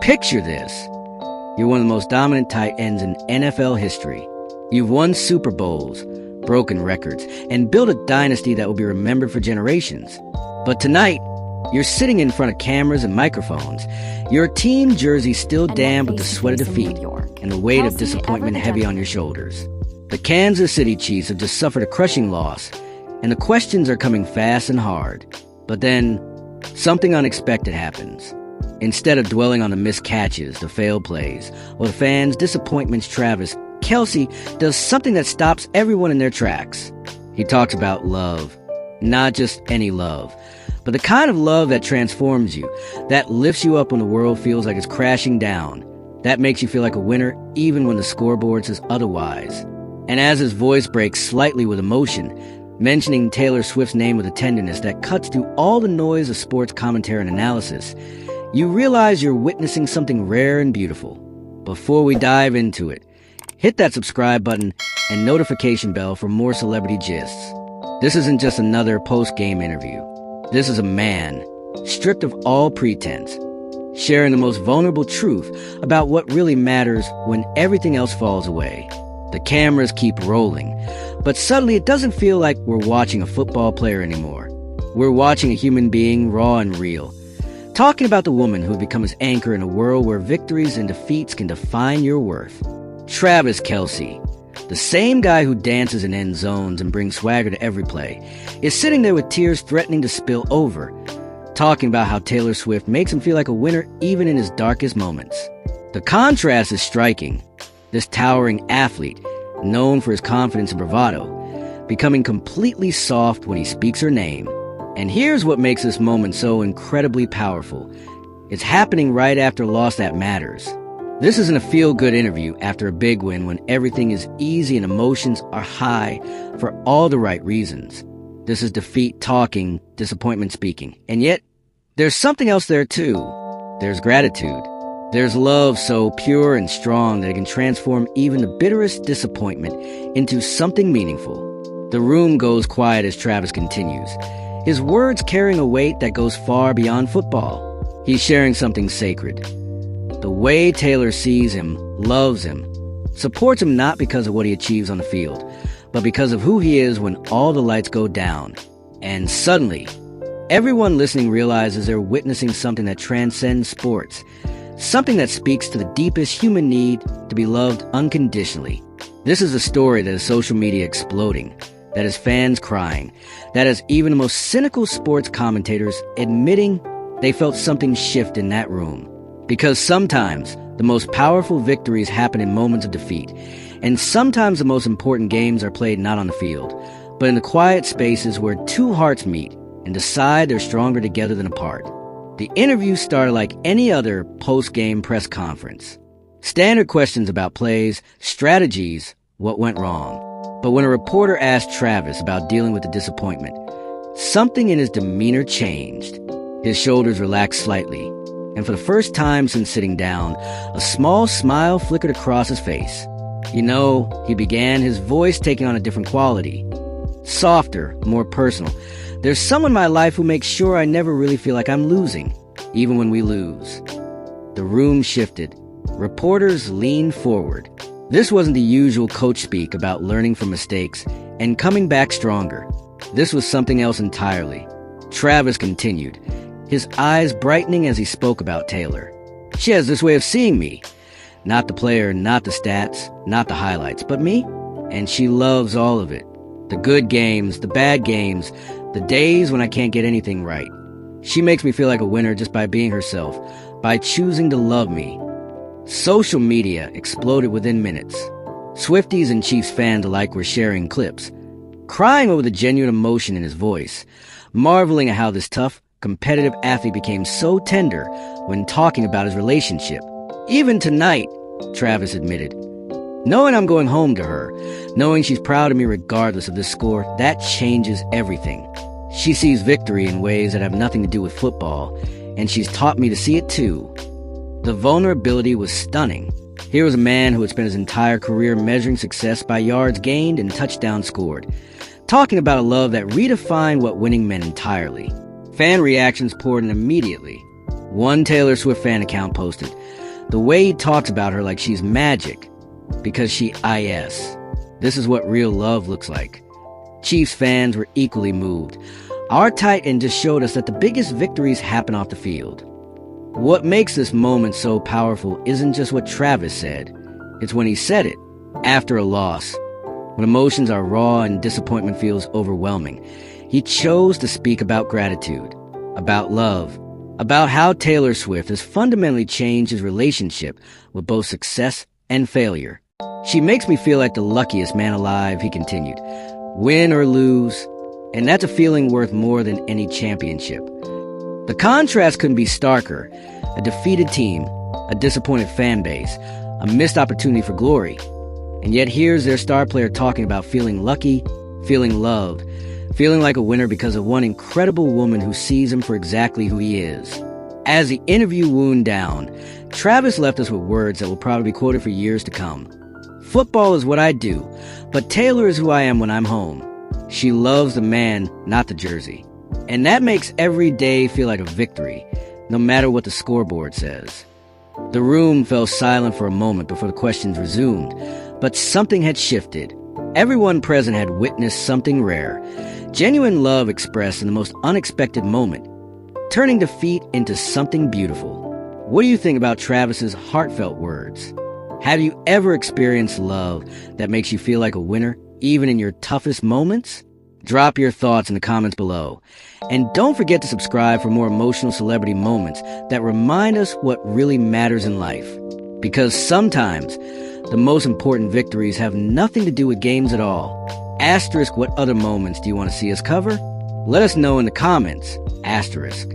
Picture this. You're one of the most dominant tight ends in NFL history. You've won Super Bowls, broken records, and built a dynasty that will be remembered for generations. But tonight, you're sitting in front of cameras and microphones. Your team jersey still damp with the sweat of defeat and the weight of disappointment heavy on your shoulders. The Kansas City Chiefs have just suffered a crushing loss, and the questions are coming fast and hard. But then, something unexpected happens. Instead of dwelling on the missed catches, the failed plays, or the fans' disappointments, Travis Kelce does something that stops everyone in their tracks. He talks about love. Not just any love, but the kind of love that transforms you, that lifts you up when the world feels like it's crashing down, that makes you feel like a winner even when the scoreboard says otherwise. And as his voice breaks slightly with emotion, mentioning Taylor Swift's name with a tenderness that cuts through all the noise of sports commentary and analysis, you realize you're witnessing something rare and beautiful. Before we dive into it, hit that subscribe button and notification bell for more celebrity gists. This isn't just another post-game interview. This is a man, stripped of all pretense, sharing the most vulnerable truth about what really matters when everything else falls away. The cameras keep rolling, but suddenly it doesn't feel like we're watching a football player anymore. We're watching a human being, raw and real, talking about the woman who had become his anchor in a world where victories and defeats can define your worth. Travis Kelce, the same guy who dances in end zones and brings swagger to every play, is sitting there with tears threatening to spill over, talking about how Taylor Swift makes him feel like a winner even in his darkest moments. The contrast is striking. This towering athlete, known for his confidence and bravado, becoming completely soft when he speaks her name. And here's what makes this moment so incredibly powerful. It's happening right after a loss that matters. This isn't a feel-good interview after a big win when everything is easy and emotions are high for all the right reasons. This is defeat talking, disappointment speaking. And yet, there's something else there too. There's gratitude. There's love so pure and strong that it can transform even the bitterest disappointment into something meaningful. The room goes quiet as Travis continues, his words carrying a weight that goes far beyond football. He's sharing something sacred. The way Taylor sees him, loves him, supports him not because of what he achieves on the field, but because of who he is when all the lights go down. And suddenly, everyone listening realizes they're witnessing something that transcends sports, something that speaks to the deepest human need to be loved unconditionally. This is a story that is social media exploding, that is fans crying, that is even the most cynical sports commentators admitting they felt something shift in that room. Because sometimes the most powerful victories happen in moments of defeat, and sometimes the most important games are played not on the field, but in the quiet spaces where two hearts meet and decide they're stronger together than apart. The interview started like any other post-game press conference. Standard questions about plays, strategies, what went wrong. But when a reporter asked Travis about dealing with the disappointment, something in his demeanor changed. His shoulders relaxed slightly, and for the first time since sitting down, a small smile flickered across his face. You know, he began, his voice taking on a different quality. Softer, more personal. There's someone in my life who makes sure I never really feel like I'm losing, even when we lose. The room shifted. Reporters leaned forward. This wasn't the usual coach speak about learning from mistakes and coming back stronger. This was something else entirely. Travis continued, his eyes brightening as he spoke about Taylor. She has this way of seeing me. Not the player, not the stats, not the highlights, but me. And she loves all of it. The good games, the bad games, the days when I can't get anything right. She makes me feel like a winner just by being herself, by choosing to love me. Social media exploded within minutes. Swifties and Chiefs fans alike were sharing clips, crying over the genuine emotion in his voice, marveling at how this tough, competitive athlete became so tender when talking about his relationship. Even tonight, Travis admitted, knowing I'm going home to her, knowing she's proud of me regardless of this score, that changes everything. She sees victory in ways that have nothing to do with football, and she's taught me to see it too. The vulnerability was stunning. Here was a man who had spent his entire career measuring success by yards gained and touchdowns scored, talking about a love that redefined what winning meant entirely. Fan reactions poured in immediately. One Taylor Swift fan account posted, "The way he talks about her like she's magic, because she is. This is what real love looks like." Chiefs fans were equally moved. Our tight end just showed us that the biggest victories happen off the field. What makes this moment so powerful isn't just what Travis said. It's when he said it, after a loss. When emotions are raw and disappointment feels overwhelming. He chose to speak about gratitude, about love, about how Taylor Swift has fundamentally changed his relationship with both success and failure. "She makes me feel like the luckiest man alive," he continued. "Win or lose, and that's a feeling worth more than any championship." The contrast couldn't be starker. A defeated team, a disappointed fan base, a missed opportunity for glory. And yet here's their star player talking about feeling lucky, feeling loved, feeling like a winner because of one incredible woman who sees him for exactly who he is. As the interview wound down, Travis left us with words that will probably be quoted for years to come. "Football is what I do, but Taylor is who I am when I'm home. She loves the man, not the jersey. And that makes every day feel like a victory, no matter what the scoreboard says." The room fell silent for a moment before the questions resumed, but something had shifted. Everyone present had witnessed something rare. Genuine love expressed in the most unexpected moment, turning defeat into something beautiful. What do you think about Travis's heartfelt words? Have you ever experienced love that makes you feel like a winner, even in your toughest moments? Drop your thoughts in the comments below. And don't forget to subscribe for more emotional celebrity moments that remind us what really matters in life. Because sometimes the most important victories have nothing to do with games at all. Asterisk, what other moments do you want to see us cover? Let us know in the comments. Asterisk.